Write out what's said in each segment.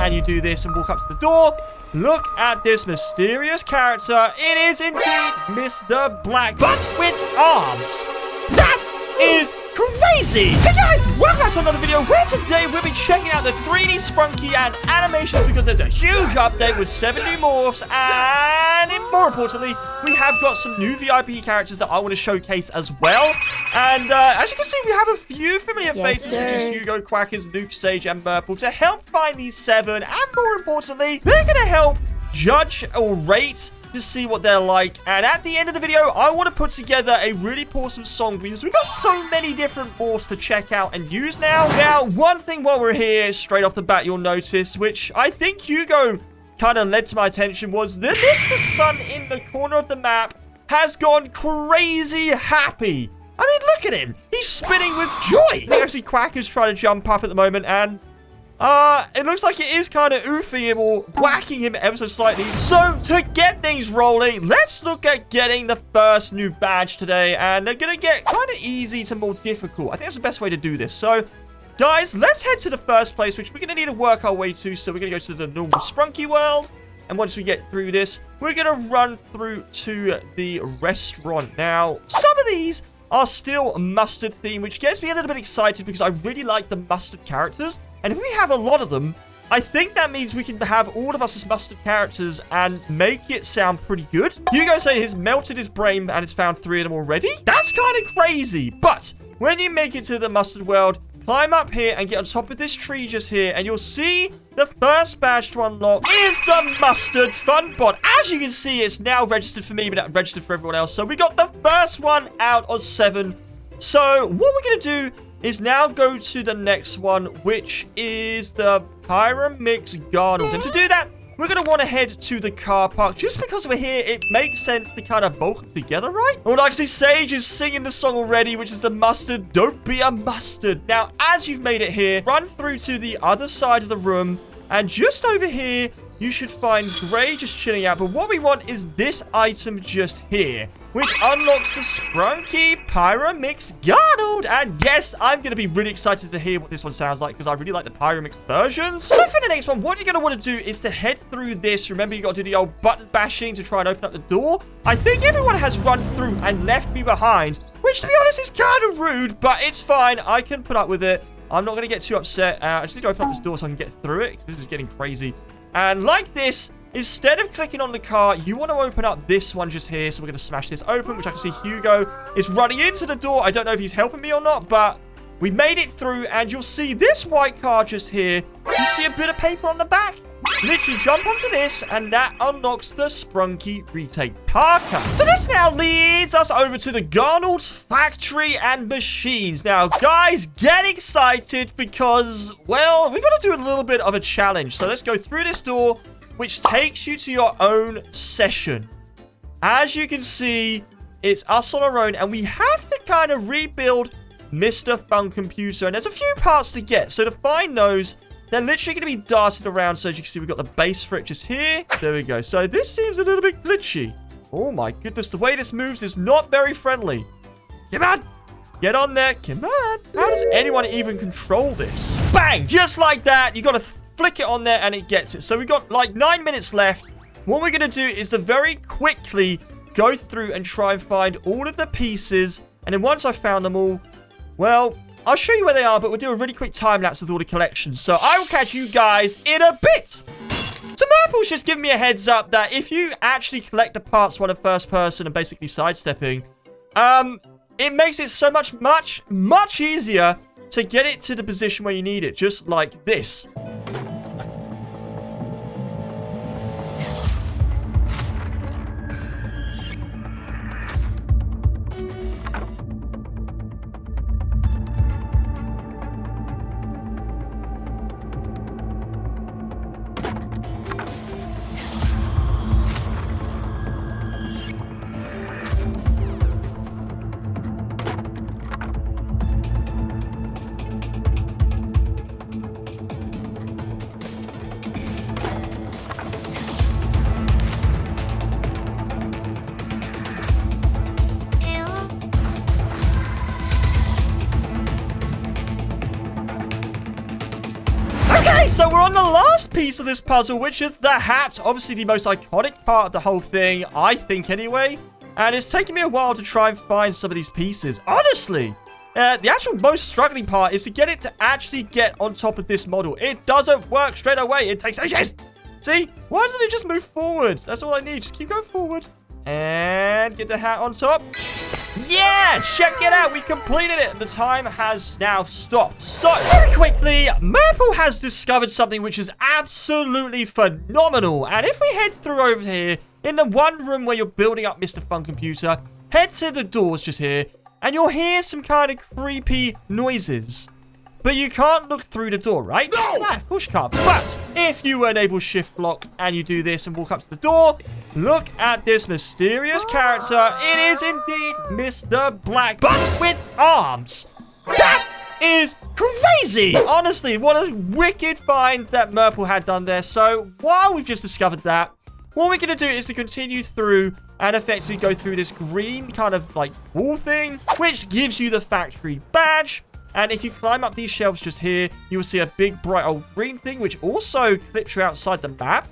and you do this and walk up to the door, look at this mysterious character. It is indeed Mr. Black, but with arms. That is crazy! Hey guys, welcome back to another video where today we'll be checking out the 3D Sprunki and animations because there's a huge update with 7 new morphs and more importantly, we have got some new VIP characters that I want to showcase as well. And as you can see, we have a few familiar faces, which is Hugo, Quackers, Nuke, Sage, and Murple to help find these 7. And more importantly, they're going to help judge or rate to see what they're like. And at the end of the video, I want to put together a really awesome song because we've got so many different morphs to check out and use now. Now, one thing while we're here, straight off the bat, you'll notice, which I think Hugo kind of led to my attention, was that Mr. Sun in the corner of the map has gone crazy happy. I mean, look at him. He's spinning with joy. I think actually Quacker's trying to jump up at the moment, and it looks like it is kind of oofing him or whacking him ever so slightly. So, to get things rolling, let's look at getting the first new badge today. And they're going to get kind of easy to more difficult. I think that's the best way to do this. So, guys, let's head to the first place, which we're going to need to work our way to. So, we're going to go to the normal Sprunki world. And once we get through this, we're going to run through to the restaurant. Now, some of these are still mustard themed, which gets me a little bit excited because I really like the mustard characters. And if we have a lot of them, I think that means we can have all of us as mustard characters and make it sound pretty good. Hugo said he's melted his brain and has found 3 of them already. That's kind of crazy. But when you make it to the mustard world, climb up here and get on top of this tree just here. And you'll see the first badge to unlock is the mustard fun bot. As you can see, it's now registered for me, but not registered for everyone else. So we got the first one out of 7. So what we're going to do is now go to the next one, which is the Pyramix Garnold. And to do that, we're going to want to head to the car park. Just because we're here, it makes sense to kind of bulk them together, right? Well, I can see Sage is singing the song already, which is the mustard. Don't be a mustard. Now, as you've made it here, run through to the other side of the room. And just over here, you should find Gray just chilling out. But what we want is this item just here, which unlocks the Sprunki Pyramix Garnold. And yes, I'm going to be really excited to hear what this one sounds like because I really like the Pyramix versions. So for the next one, what you're going to want to do is to head through this. Remember, you got to do the old button bashing to try and open up the door. I think everyone has run through and left me behind, which to be honest is kind of rude, but it's fine. I can put up with it. I'm not going to get too upset. I just need to open up this door so I can get through it. This is getting crazy. And like this, instead of clicking on the car, you want to open up this one just here. So we're going to smash this open, which I can see Hugo is running into the door. I don't know if he's helping me or not, but we made it through. And you'll see this white car just here. You see a bit of paper on the back. Literally jump onto this, and that unlocks the Sprunki retake parka. So this now leads us over to the Garnold's factory and machines. Now, guys, get excited because, well, we got to do a little bit of a challenge. So let's go through this door, which takes you to your own session. As you can see, it's us on our own, and we have to kind of rebuild Mr. Fun Computer. And there's a few parts to get. So to find those, they're literally going to be darted around. So as you can see, we've got the base for it just here. There we go. So this seems a little bit glitchy. Oh my goodness. The way this moves is not very friendly. Come on. Get on there. Come on. How does anyone even control this? Bang. Just like that. You got to flick it on there and it gets it. So we've got like 9 minutes left. What we're going to do is to very quickly go through and try and find all of the pieces. And then once I've found them all, well, I'll show you where they are, but we'll do a really quick time-lapse with all the collections. So I will catch you guys in a bit. So Murple's just giving me a heads up that if you actually collect the parts while in first person and basically sidestepping, it makes it so much easier to get it to the position where you need it, just like this. So we're on the last piece of this puzzle, which is the hat. Obviously, the most iconic part of the whole thing, I think anyway. And it's taken me a while to try and find some of these pieces. Honestly, the actual most struggling part is to get it to actually get on top of this model. It doesn't work straight away. It takes ages. See? Why doesn't it just move forward? That's all I need. Just keep going forward. And get the hat on top. Yeah, check it out. We completed it. The time has now stopped. So, very quickly, Murple has discovered something which is absolutely phenomenal. And if we head through over here, in the one room where you're building up Mr. Fun Computer, head to the doors just here, and you'll hear some kind of creepy noises. But you can't look through the door, right? No! Nah, of course you can't. But if you enable shift lock and you do this and walk up to the door, look at this mysterious character. It is indeed Mr. Black, but with arms. That is crazy! Honestly, what a wicked find that Murple had done there. So while we've just discovered that, what we're going to do is to continue through and effectively go through this green kind of like wall thing, which gives you the factory badge. And if you climb up these shelves just here, you will see a big bright old green thing, which also clips you outside the map.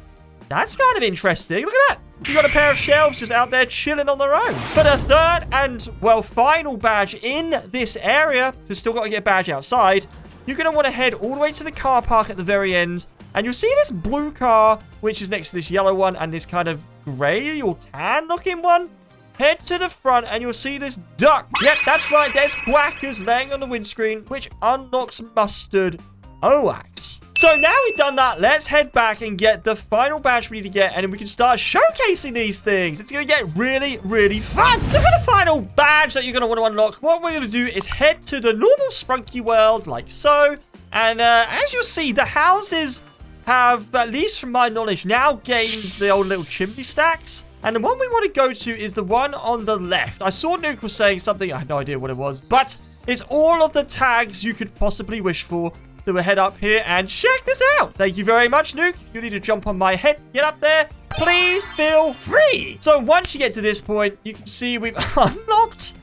That's kind of interesting. Look at that. You got a pair of shelves just out there chilling on their own. For the third and, well, final badge in this area, so still got to get a badge outside, you're going to want to head all the way to the car park at the very end. And you'll see this blue car, which is next to this yellow one and this kind of gray or tan looking one. Head to the front and you'll see this duck. Yep, that's right. There's Quackers laying on the windscreen, which unlocks Mustard Oax. So now we've done that, let's head back and get the final badge we need to get, and then we can start showcasing these things. It's going to get really, really fun. So for the final badge that you're going to want to unlock, what we're going to do is head to the normal Sprunki world, like so. And as you'll see, the houses have, at least from my knowledge, now gained the old little chimney stacks. And the one we want to go to is the one on the left. I saw Nuke was saying something. I have no idea what it was. But it's all of the tags you could possibly wish for. So we'll head up here and check this out. Thank you very much, Nuke. If you need to jump on my head to get up there, please feel free. So once you get to this point, you can see we've unlocked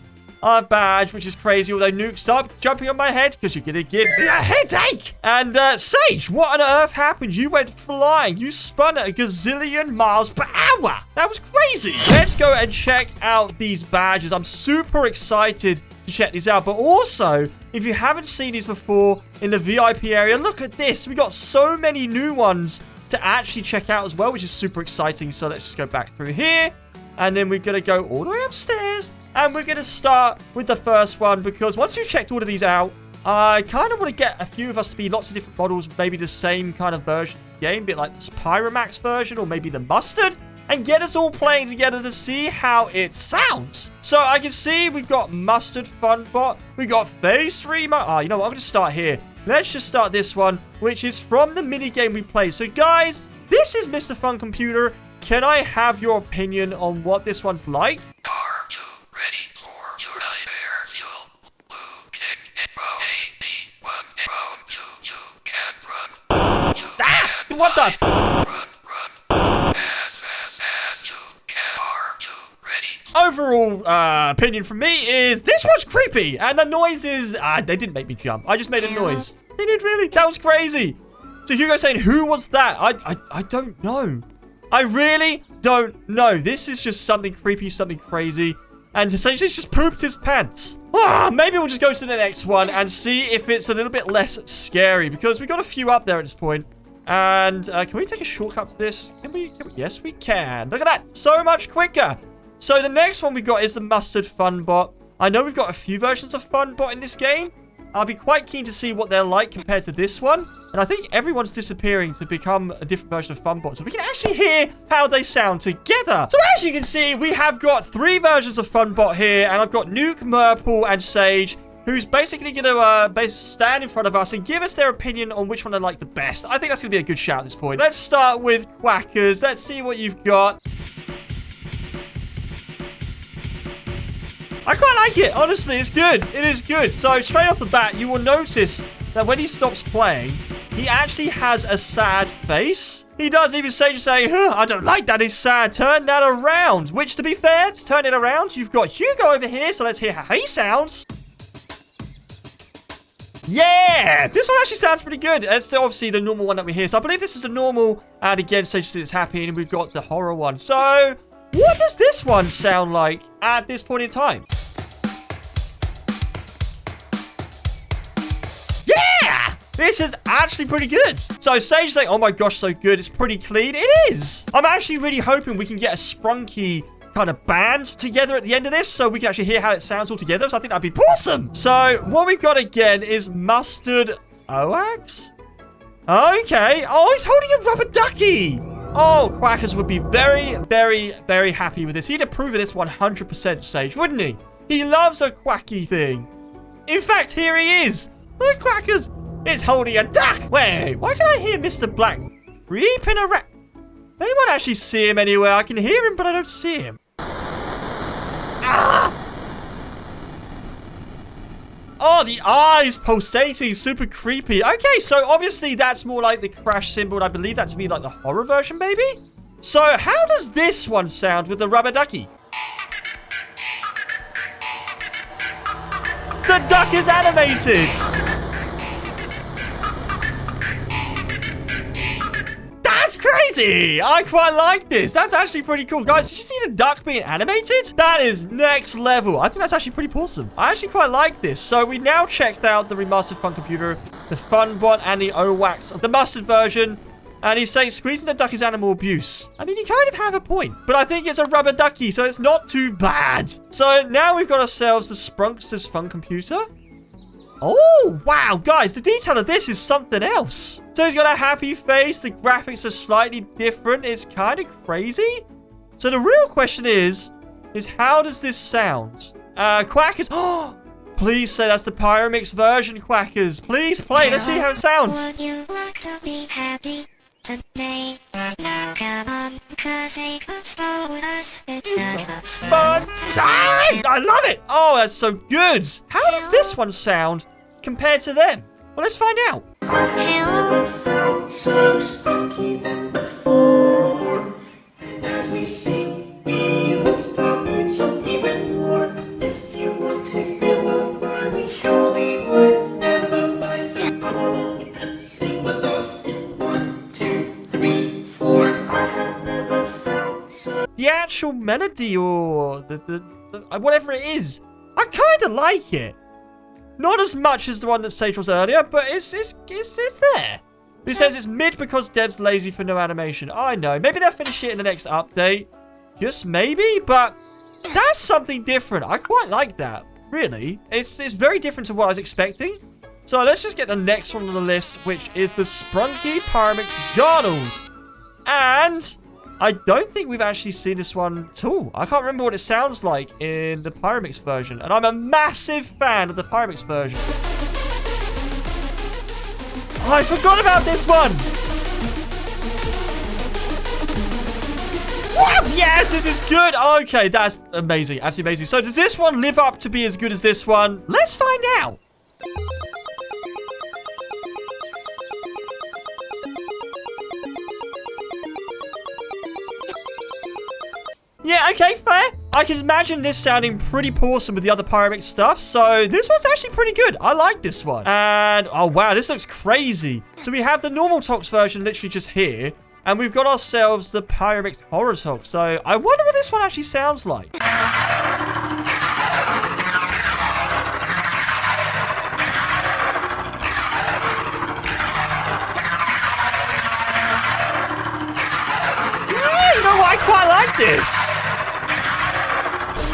our badge, which is crazy. Although, Nuke, stop jumping on my head because you're going to give me a headache. And Sage, what on earth happened? You went flying. You spun at a gazillion miles per hour. That was crazy. Let's go and check out these badges. I'm super excited to check these out. But also, if you haven't seen these before in the VIP area, look at this. We got so many new ones to actually check out as well, which is super exciting. So let's just go back through here. And then we're going to go all the way upstairs. And we're going to start with the first one, because once we've checked all of these out, I kind of want to get a few of us to be lots of different models, maybe the same kind of version of the game, a bit like this Pyromax version or maybe the Mustard, and get us all playing together to see how it sounds. So I can see we've got Mustard Funbot, we've got Phase 3 you know what, I'm going to start here. Let's just start this one, which is from the minigame we played. So guys, this is Mr. Fun Computer. Can I have your opinion on what this one's like? Are you ready for your nightmare fuel? You can run. Ah! What the? Run. As fast as you can. Are you ready? Overall opinion from me is this one's creepy. And the noises, they didn't make me jump. I just made a noise. They did really. That was crazy. So Hugo's saying, who was that? I don't know. I really don't know. This is just something creepy, something crazy. And essentially, he's just pooped his pants. Maybe we'll just go to the next one and see if it's a little bit less scary. Because we got a few up there at this point. And can we take a shortcut to this? Can we? Yes, we can. Look at that. So much quicker. So the next one we got is the Mustard Funbot. I know we've got a few versions of Funbot in this game. I'll be quite keen to see what they're like compared to this one. And I think everyone's disappearing to become a different version of Funbot. So we can actually hear how they sound together. So as you can see, we have got 3 versions of Funbot here. And I've got Nuke, Murple, and Sage, who's basically going to stand in front of us and give us their opinion on which one they like the best. I think that's going to be a good shout at this point. Let's start with Quackers. Let's see what you've got. I quite like it. Honestly, it's good. It is good. So straight off the bat, you will notice that when he stops playing, he actually has a sad face. He does even say, I don't like that. He's sad. Turn that around. Which, to be fair, to turn it around, you've got Hugo over here. So let's hear how he sounds. Yeah! This one actually sounds pretty good. It's obviously the normal one that we hear. So I believe this is the normal. And again, Sage says it's happy. And we've got the horror one. So what does this one sound like at this point in time? Yeah! This is actually pretty good. So Sage saying, oh my gosh, so good. It's pretty clean. It is. I'm actually really hoping we can get a Sprunki kind of band together at the end of this so we can actually hear how it sounds all together. So I think that'd be awesome. So what we've got again is Mustard Oax. Okay. Oh, he's holding a rubber ducky. Oh, Quackers would be very, very, very happy with this. He'd approve of this 100%, Sage, wouldn't he? He loves a quacky thing. In fact, here he is. Look, Quackers. It's holding a duck. Wait, why can I hear Mr. Black creeping around? Anyone actually see him anywhere? I can hear him, but I don't see him. Ah! Oh, the eyes pulsating, super creepy. Okay, so obviously that's more like the crash symbol. And I believe that to be like the horror version, maybe? So how does this one sound with the rubber ducky? The duck is animated. That's crazy. I quite like this. That's actually pretty cool. Guys, did you see the duck being animated? That is next level. I think that's actually pretty awesome. I actually quite like this. So we now checked out the remastered Fun Computer, the Fun Bot, and the OWAX of the mustard version. And he's saying squeezing the duck is animal abuse. I mean, you kind of have a point. But I think it's a rubber ducky, so it's not too bad. So now we've got ourselves the Sprunkster's Fun Computer. Oh, wow, guys, the detail of this is something else. So he's got a happy face. The graphics are slightly different. It's kind of crazy. So the real question is how does this sound? Quackers. Oh, please say that's the Pyramix version, Quackers. Please play. Let's see how it sounds. Would you like to be happy today? Now come on, cause they could slow with us. It's such a Fun time! I love it! Oh, that's so good. How does this one sound compared to them? Well, let's find out. hill. Felt so spunky than before. And as we sing, we lift our moods up even more. If you want to feel over, we surely would. Never mind tomorrow. And sing with us in 1, 2, 3, 4. I have never felt so. The actual melody or the whatever it is, I kind of like it. Not as much as the one that Sage was earlier, but it's there. Who says it's mid because dev's lazy for no animation? I know. Maybe they'll finish it in the next update. Just maybe, but that's something different. I quite like that. Really. It's very different to what I was expecting. So let's just get the next one on the list, which is the Sprunki Pyramix Garnold. And I don't think we've actually seen this one at all. I can't remember what it sounds like in the Pyramix version. And I'm a massive fan of the Pyramix version. Oh, I forgot about this one. What? Yes, this is good. Okay, that's amazing. Absolutely amazing. So does this one live up to be as good as this one? Let's find out. Yeah, okay, fair. I can imagine this sounding pretty awesome with the other Pyramix stuff. So this one's actually pretty good. I like this one. And, oh, wow, this looks crazy. So we have the normal Tox version literally just here. And we've got ourselves the Pyramix Horror Tox. So I wonder what this one actually sounds like. Yeah, you know what? I quite like this.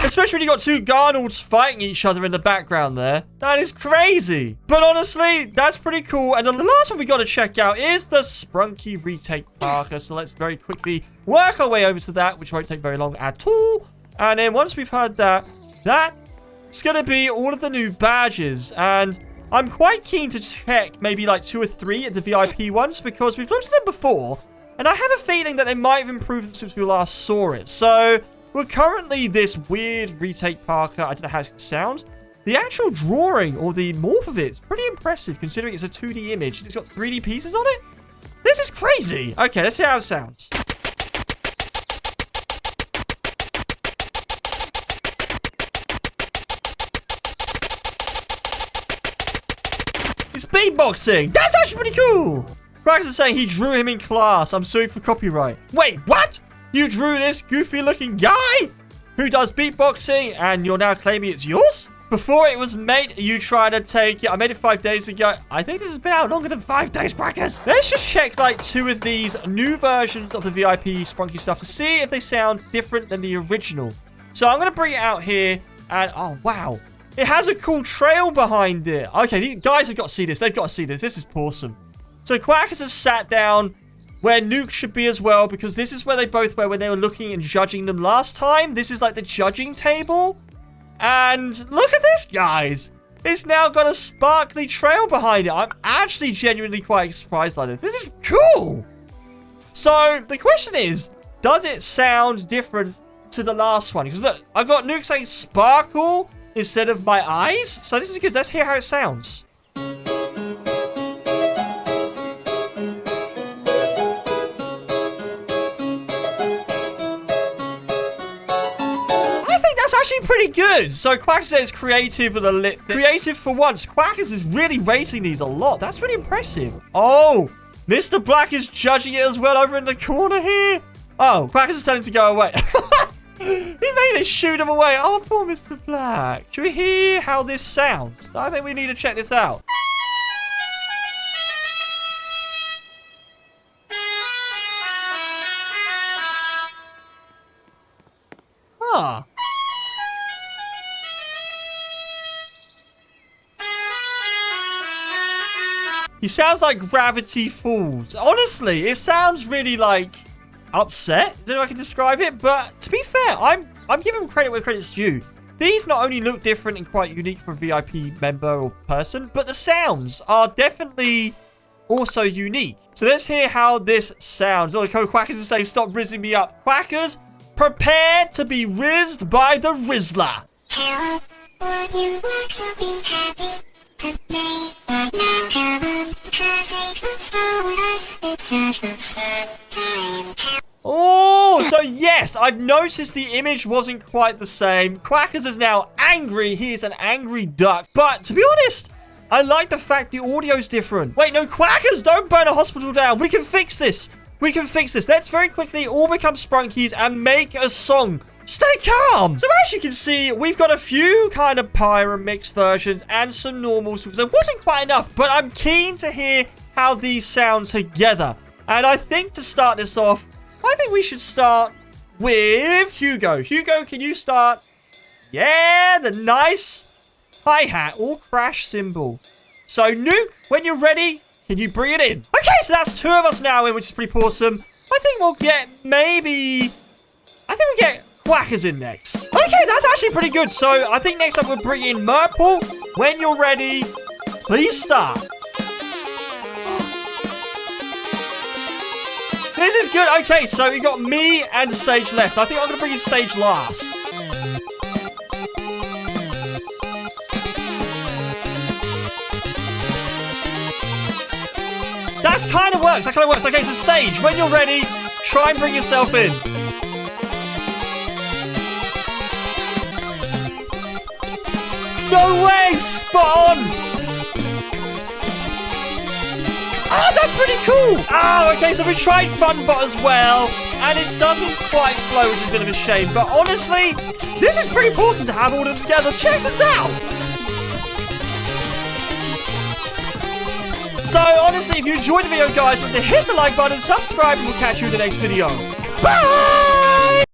Especially when you got two Garnolds fighting each other in the background there. That is crazy. But honestly, that's pretty cool. And the last one we got to check out is the Sprunki Retake Parker. So let's very quickly work our way over to that, which won't take very long at all. And then once we've heard that, that's going to be all of the new badges. And I'm quite keen to check maybe like 2 or 3 at the VIP ones because we've looked at them before. And I have a feeling that they might have improved them since we last saw it. So we're currently this weird retake Parker. I don't know how it sounds. The actual drawing or the morph of it is pretty impressive considering it's a 2D image and it's got 3D pieces on it. This is crazy. Okay, let's see how it sounds. It's beatboxing. That's actually pretty cool. Quackers is saying he drew him in class. I'm suing for copyright. Wait, what? You drew this goofy-looking guy who does beatboxing, and you're now claiming it's yours? Before it was made, you tried to take it. I made it 5 days ago. I think this has been out longer than 5 days, Quackers. Let's just check, like, 2 of these new versions of the VIP Sprunki stuff to see if they sound different than the original. So I'm going to bring it out here, and oh, wow. It has a cool trail behind it. Okay, these guys have got to see this. They've got to see this. This is awesome. So Quackers has sat down where Nuke should be as well, because this is where they both were when they were looking and judging them last time. This is like the judging table. And look at this, guys. It's now got a sparkly trail behind it. I'm actually genuinely quite surprised by this. This is cool. So the question is, does it sound different to the last one? Because look, I got Nuke saying sparkle instead of my eyes. So this is good. Let's hear how it sounds. Actually pretty good. So Quackers says creative with a lit. Creative for once. Quackers is really rating these a lot. That's really impressive. Oh, Mr. Black is judging it as well over in the corner here. Oh, Quackers is telling him to go away. He made it shoot him away. Oh, poor Mr. Black. Should we hear how this sounds? I think we need to check this out. Huh. He sounds like Gravity Falls. Honestly, it sounds really, like, upset. I don't know if I can describe it, but to be fair, I'm giving credit where credit's due. These not only look different and quite unique for a VIP member or person, but the sounds are definitely also unique. So let's hear how this sounds. Oh, Quackers is saying, stop rizzing me up. Quackers, prepare to be rizzed by the Rizzler. Hello, would you like to be happy today? Right now, come on, cause they control us. It's such a fun time. Oh, so yes, I've noticed the image wasn't quite the same. Quackers is now angry. He is an angry duck. But to be honest, I like the fact the audio's different. Wait, no, Quackers, don't burn a hospital down. We can fix this. We can fix this. Let's very quickly all become Sprunkies and make a song. Stay calm. So as you can see, we've got a few kind of pyro mix versions and some normals because there wasn't quite enough, but I'm keen to hear how these sound together. And I think to start this off, I think we should start with Hugo. Hugo, can you start? Yeah, the nice hi-hat or crash cymbal. So Nuke, when you're ready, can you bring it in? Okay, so that's 2 of us now in, which is pretty awesome. I think we'll get Quackers in next. Okay, that's actually pretty good. So I think next up we'll bring in Murple. When you're ready, please start. This is good. Okay, so we got me and Sage left. I think I'm going to bring in Sage last. That kind of works. Okay, so Sage, when you're ready, try and bring yourself in. No way! Spot on! Oh, that's pretty cool! Oh, okay, so we tried Funbot as well, and it doesn't quite flow, which is a bit of a shame. But honestly, this is pretty awesome to have all of them together. Check this out! So, honestly, if you enjoyed the video, guys, remember to hit the like button, subscribe, and we'll catch you in the next video. Bye!